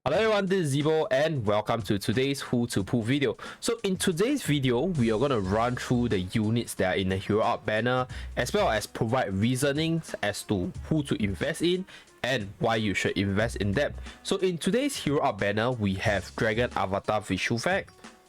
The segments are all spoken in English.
Hello everyone, this is Zibo and welcome to today's Who to Pull video. So in today's video, we are going to run through the units that are in the hero art banner, as well as provide reasonings as to who to invest in and why you should invest in them. So in today's hero art banner, we have Dragon Avatar Vishuvac,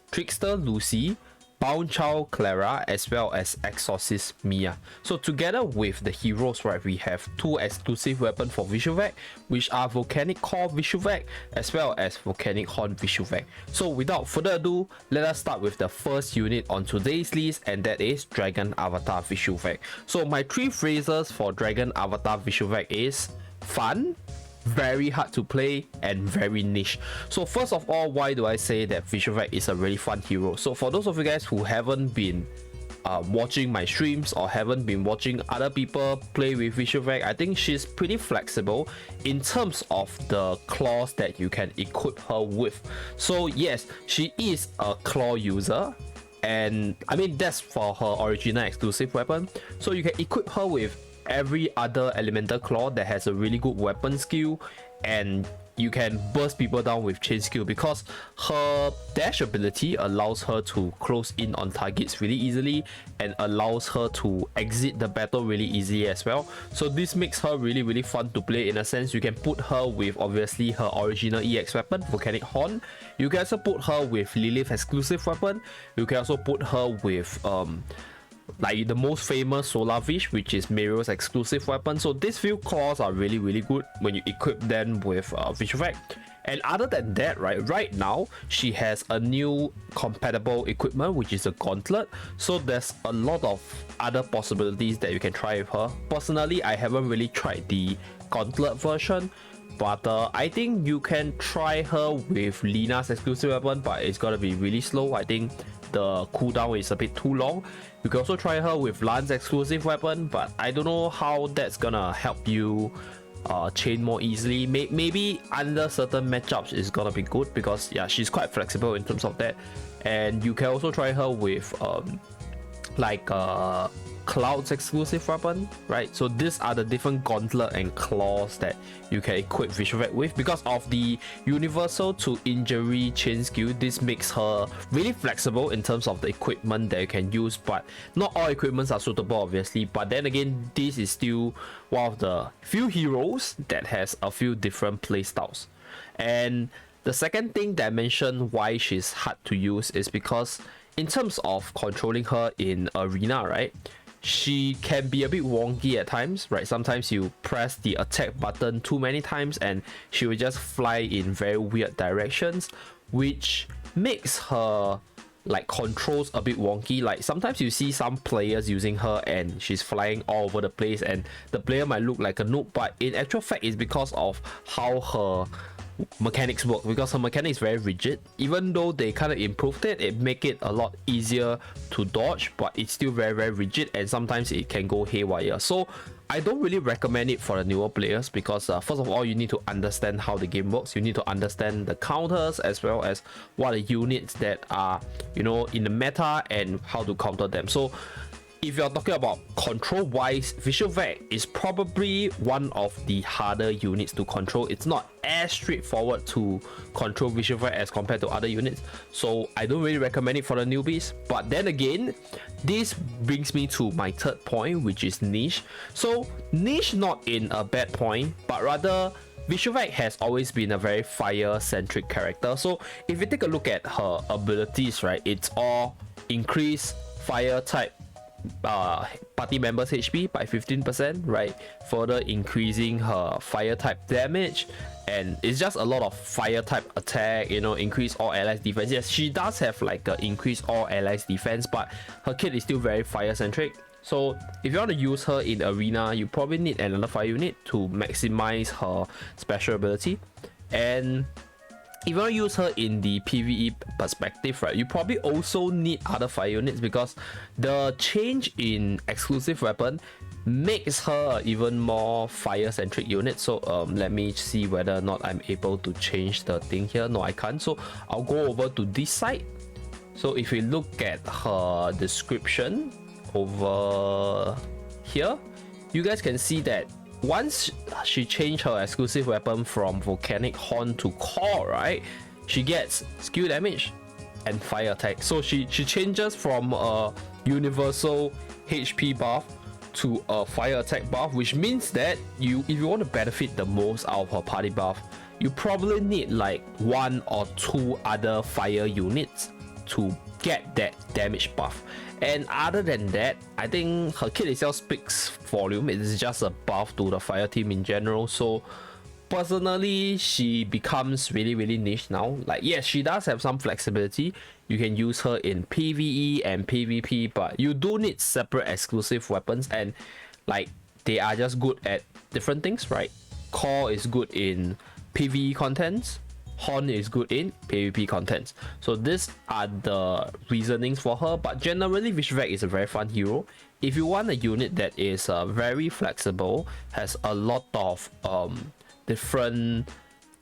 Trickster Lucy, Bound Child Clara, as well as Exorcist Mia. So together with the heroes, right, we have two exclusive weapons for Vishuvac, which are Volcanic Core Vishuvac as well as Volcanic Horn Vishuvac. So without further ado, let us start with the first unit on today's list, and that is Dragon Avatar Vishuvac. So my three phrases for Dragon Avatar Vishuvac is fun, very hard to play, and very niche. So first of all, why do I say that Vishuvac is a really fun hero? So for those of you guys who haven't been watching my streams or haven't been watching other people play with Vishuvac, I think she's pretty flexible in terms of the claws that you can equip her with. So yes, she is a claw user, and I mean that's for her original exclusive weapon. So you can equip her with every other elemental claw that has a really good weapon skill, and you can burst people down with chain skill because her dash ability allows her to close in on targets really easily and allows her to exit the battle really easily as well. So this makes her really fun to play. In a sense, you can put her with obviously her original EX weapon, Volcanic Horn. You can also put her with Lilith exclusive weapon. You can also put her with like the most famous Solar Fish, which is Mirio's exclusive weapon. So these few claws are really good when you equip them with Vishuvac. And other than that, right now she has a new compatible equipment, which is a gauntlet. So there's a lot of other possibilities that you can try with her. Personally, I haven't really tried the gauntlet version, but I think you can try her with Lina's exclusive weapon, but it's gonna be really slow. I think the cooldown is a bit too long. You can also try her with Lan's exclusive weapon, but I don't know how that's gonna help you chain more easily. Maybe under certain matchups is gonna be good, because yeah, she's quite flexible in terms of that. And you can also try her with Cloud's exclusive weapon, right? So these are the different gauntlet and claws that you can equip Vishuvac with. Because of the universal to injury chain skill, this makes her really flexible in terms of the equipment that you can use, but not all equipments are suitable obviously. But then again, this is still one of the few heroes that has a few different playstyles. And the second thing that I mentioned why she's hard to use is because in terms of controlling her in arena, right, she can be a bit wonky at times, right? Sometimes you press the attack button too many times and she will just fly in very weird directions, which makes her like controls a bit wonky. Like sometimes you see some players using her and she's flying all over the place and the player might look like a noob, but in actual fact it's because of how her mechanics work, because her mechanics is very rigid. Even though they kind of improved it make it a lot easier to dodge, but it's still very rigid, and sometimes it can go haywire. So I don't really recommend it for the newer players, because first of all, you need to understand how the game works. You need to understand the counters as well as what are units that are, you know, in the meta and how to counter them. So if you're talking about control wise, Vishuvac is probably one of the harder units to control. It's not as straightforward to control Vishuvac as compared to other units, so I don't really recommend it for the newbies. But then again, this brings me to my third point, which is niche. So niche not in a bad point, but rather Vishuvac has always been a very fire centric character. So if you take a look at her abilities, right, it's all increase fire type party members HP by 15%, right, further increasing her fire type damage, and it's just a lot of fire type attack, you know, increase all allies defense. Yes, she does have like a increase all allies defense, but her kit is still very fire centric. So if you want to use her in arena, you probably need another fire unit to maximize her special ability. And if you want to use her in the PvE perspective, right, you probably also need other fire units, because the change in exclusive weapon makes her even more fire centric unit. So let me see whether or not I'm able to change the thing here. No, I can't. So I'll go over to this side. So if we look at her description over here, you guys can see that once she changed her exclusive weapon from Volcanic Horn to Core, right, she gets skill damage and fire attack. So she changes from a universal HP buff to a fire attack buff, which means that if you want to benefit the most out of her party buff, you probably need like 1 or 2 other fire units to get that damage buff. And other than that, I think her kit itself speaks volume. It is just a buff to the fire team in general. So personally, she becomes really niche now. Like, yes, she does have some flexibility. You can use her in PvE and PvP, but you do need separate exclusive weapons, and like they are just good at different things, right? Core is good in PvE contents, Horn is good in PvP contents. So these are the reasonings for her, but generally Vishuvac is a very fun hero. If you want a unit that is very flexible, has a lot of different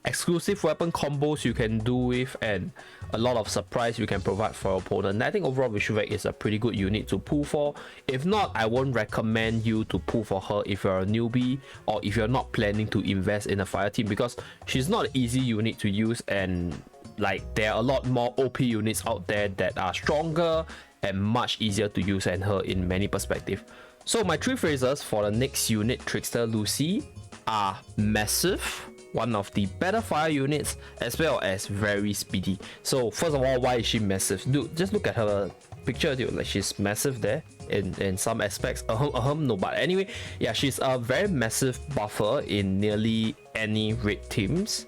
exclusive weapon combos you can do with, and a lot of surprise you can provide for your opponent, I think overall Vishuvac is a pretty good unit to pull for. If not, I won't recommend you to pull for her if you're a newbie or if you're not planning to invest in a fire team, because she's not an easy unit to use, and like there are a lot more OP units out there that are stronger and much easier to use than her in many perspectives. So my 3 phrases for the next unit, Trickster Lucy, are massive, one of the better fire units, as well as very speedy. So first of all, why is she massive? Dude, just look at her picture, dude. Like, she's massive there in some aspects. No, but anyway, yeah, she's a very massive buffer in nearly any raid teams,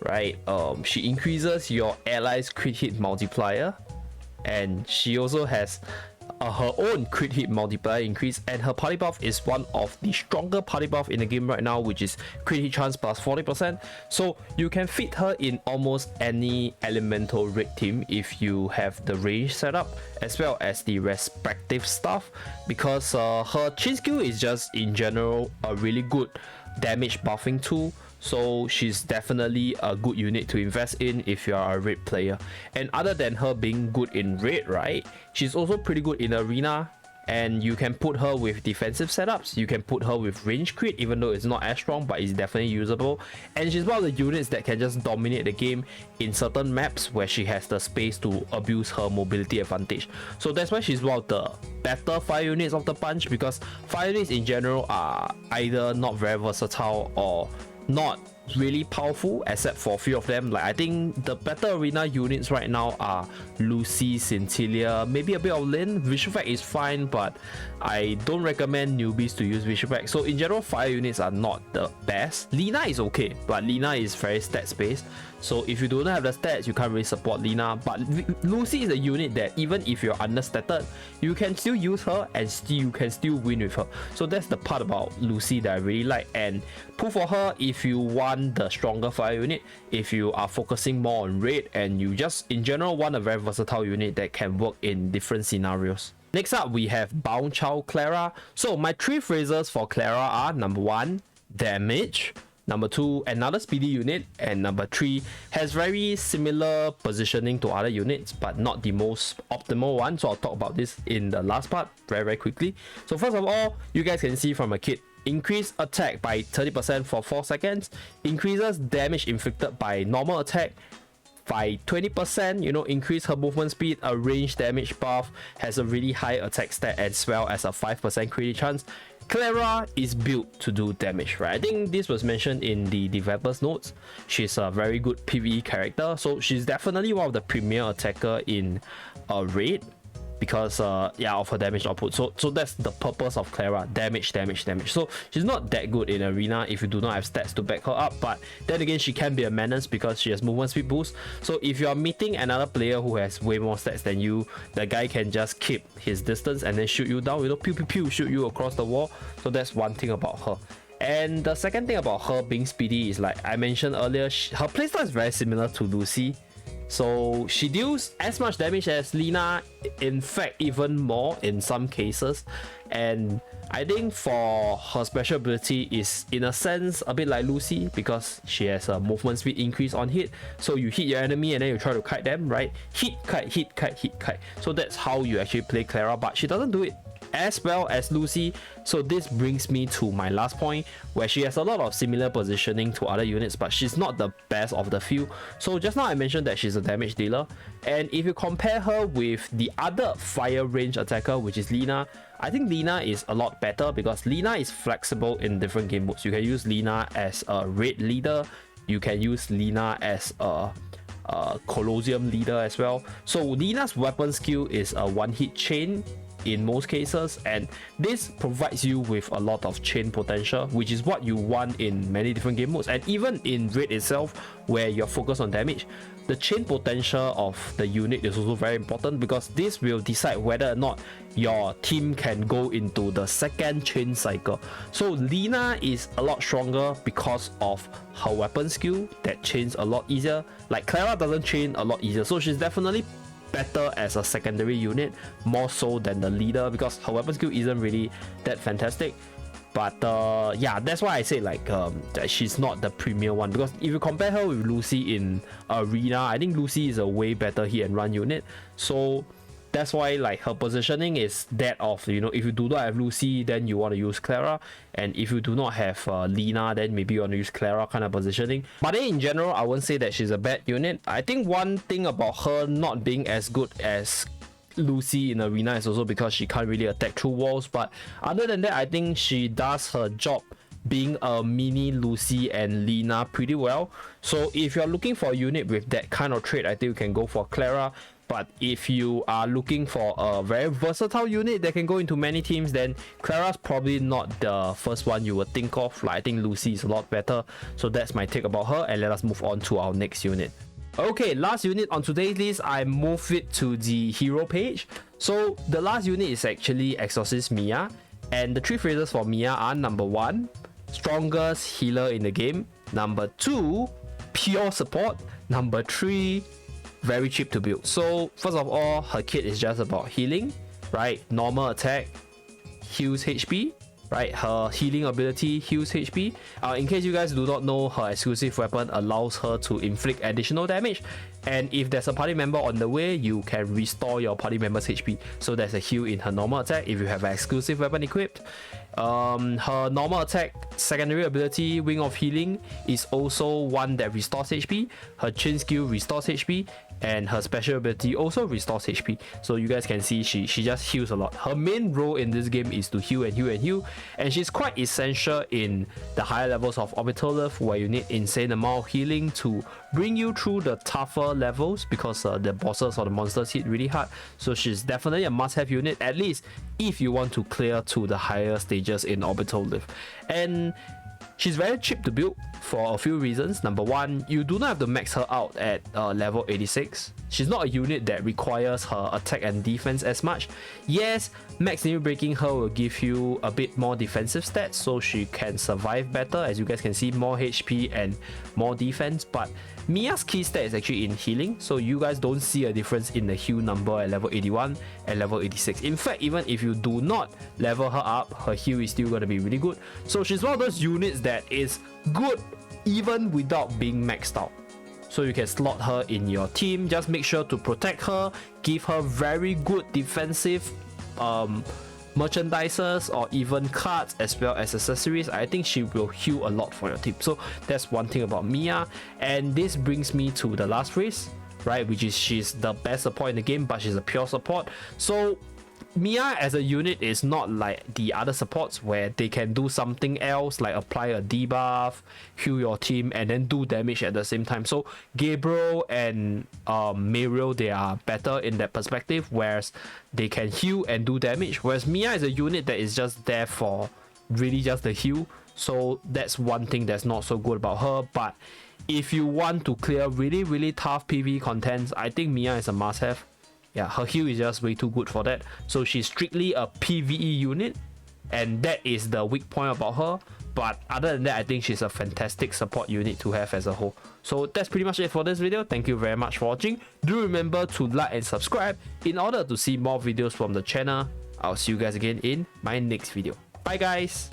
right? She increases your allies' crit hit multiplier, and she also has her own crit hit multiplier increase, and her party buff is one of the stronger party buff in the game right now, which is crit hit chance plus 40%. So you can fit her in almost any elemental raid team if you have the range set up as well as the respective stuff, because her chain skill is just in general a really good damage buffing tool. So she's definitely a good unit to invest in if you are a raid player. And other than her being good in raid, right, she's also pretty good in arena, and you can put her with defensive setups. You can put her with range crit, even though it's not as strong, but it's definitely usable. And she's one of the units that can just dominate the game in certain maps where she has the space to abuse her mobility advantage. So that's why she's one of the better fire units of the bunch, because fire units in general are either not very versatile or not really powerful, except for a few of them. Like, I think the better arena units right now are Lucy, Scintilia, maybe a bit of Lin. Vishuvac is fine, but I don't recommend newbies to use Vishuvac. So in general, fire units are not the best. Lina is okay, but Lina is very stats based. So if you don't have the stats, you can't really support Lina. But Lucy is a unit that even if you're understated, you can still use her and you can still win with her. So that's the part about Lucy that I really like. And pull for her if you want the stronger fire unit, if you are focusing more on raid, and you just in general want a very versatile unit that can work in different scenarios. Next up, we have Bound Chow Clara. So my 3 phrases for Clara are: number 1, damage; number 2, another speedy unit; and number 3, has very similar positioning to other units, but not the most optimal one. So I'll talk about this in the last part very quickly. So first of all, you guys can see from a kit: increase attack by 30% for 4 seconds, increases damage inflicted by normal attack by 20%, increase her movement speed, a range damage buff, has a really high attack stat as well as a 5% crit chance. Clara is built to do damage, right? I think this was mentioned in the developer's notes. She's a very good PvE character, so she's definitely one of the premier attacker in a raid, because of her damage output. So that's the purpose of Clara: damage. So she's not that good in arena if you do not have stats to back her up, but then again, she can be a menace because she has movement speed boost. So if you are meeting another player who has way more stats than you, the guy can just keep his distance and then shoot you down, pew pew pew, shoot you across the wall. So that's one thing about her. And the second thing about her being speedy is, like I mentioned earlier, her playstyle is very similar to Lucy. So she deals as much damage as Lina, in fact even more in some cases. And I think for her special ability is in a sense a bit like Lucy, because she has a movement speed increase on hit. So you hit your enemy and then you try to kite them, right? Hit, kite, hit, kite, hit, kite. So that's how you actually play Clara, but she doesn't do it as well as Lucy. So this brings me to my last point, where she has a lot of similar positioning to other units, but she's not the best of the few. So just now I mentioned that she's a damage dealer, and if you compare her with the other fire range attacker, which is Lina, I think Lina is a lot better because Lina is flexible in different game modes. You can use Lina as a raid leader, you can use Lina as a Colosseum leader as well. So Lina's weapon skill is a one-hit chain in most cases, and this provides you with a lot of chain potential, which is what you want in many different game modes. And even in raid itself, where you're focused on damage, the chain potential of the unit is also very important, because this will decide whether or not your team can go into the second chain cycle. So Lina is a lot stronger because of her weapon skill that chains a lot easier. Like Clara doesn't chain a lot easier, so she's definitely better as a secondary unit, more so than the leader, because her weapon skill isn't really that fantastic. But yeah, that's why I say like that she's not the premier one, because if you compare her with Lucy in Arena, I think Lucy is a way better hit and run unit. So that's why like her positioning is that of, you know, if you do not have Lucy, then you want to use Clara, and if you do not have Lina, then maybe you want to use Clara kind of positioning. But then in general, I won't say that she's a bad unit. I think one thing about her not being as good as Lucy in Arena is also because she can't really attack through walls. But other than that, I think she does her job being a mini Lucy and Lina pretty well. So if you're looking for a unit with that kind of trait, I think you can go for Clara. But if you are looking for a very versatile unit that can go into many teams, then Clara's probably not the first one you would think of. Like, I think Lucy is a lot better. So that's my take about her, and let us move on to our next unit. Okay, last unit on today's list, I move it to the hero page. So the last unit is actually Exorcist Mia, and the three phrases for Mia are: number 1, strongest healer in the game; number 2, pure support; number 3, very cheap to build. So first of all, her kit is just about healing, right? Normal attack heals HP, right? Her healing ability heals HP. In case you guys do not know, her exclusive weapon allows her to inflict additional damage, and if there's a party member on the way, you can restore your party member's HP. So there's a heal in her normal attack if you have an exclusive weapon equipped. Her normal attack secondary ability, Wing of Healing, is also one that restores HP. Her chain skill restores HP, and her special ability also restores HP. So you guys can see she just heals a lot. Her main role in this game is to heal and heal and heal, and she's quite essential in the higher levels of Orbital Love, where you need insane amount of healing to bring you through the tougher levels, because the bosses or the monsters hit really hard. So she's definitely a must-have unit, at least if you want to clear to the higher stages in Orbital Lift. And she's very cheap to build for a few reasons. Number 1, you do not have to max her out at level 86. She's not a unit that requires her attack and defense as much. Yes, max limit breaking her will give you a bit more defensive stats, so she can survive better. As you guys can see, more HP and more defense. But Mia's key stat is actually in healing, so you guys don't see a difference in the heal number at level 81 and level 86. In fact, even if you do not level her up, her heal is still going to be really good. So she's one of those units that is good even without being maxed out. So you can slot her in your team. Just make sure to protect her, give her very good defensive merchandises or even cards as well as accessories. I think she will heal a lot for your team. So that's one thing about Mia. And this brings me to the last phrase, right, which is she's the best support in the game, but she's a pure support. So Mia as a unit is not like the other supports where they can do something else, like apply a debuff, heal your team, and then do damage at the same time. So Gabriel and Mariel, they are better in that perspective, whereas they can heal and do damage, whereas Mia is a unit that is just there for really just the heal. So that's one thing that's not so good about her. But if you want to clear really tough PvE contents, I think Mia is a must-have. Yeah, her heal is just way too good for that. So she's strictly a PvE unit, and that is the weak point about her. But other than that, I think she's a fantastic support unit to have as a whole. So that's pretty much it for this video. Thank you very much for watching. Do remember to like and subscribe in order to see more videos from the channel. I'll see you guys again in my next video. Bye guys!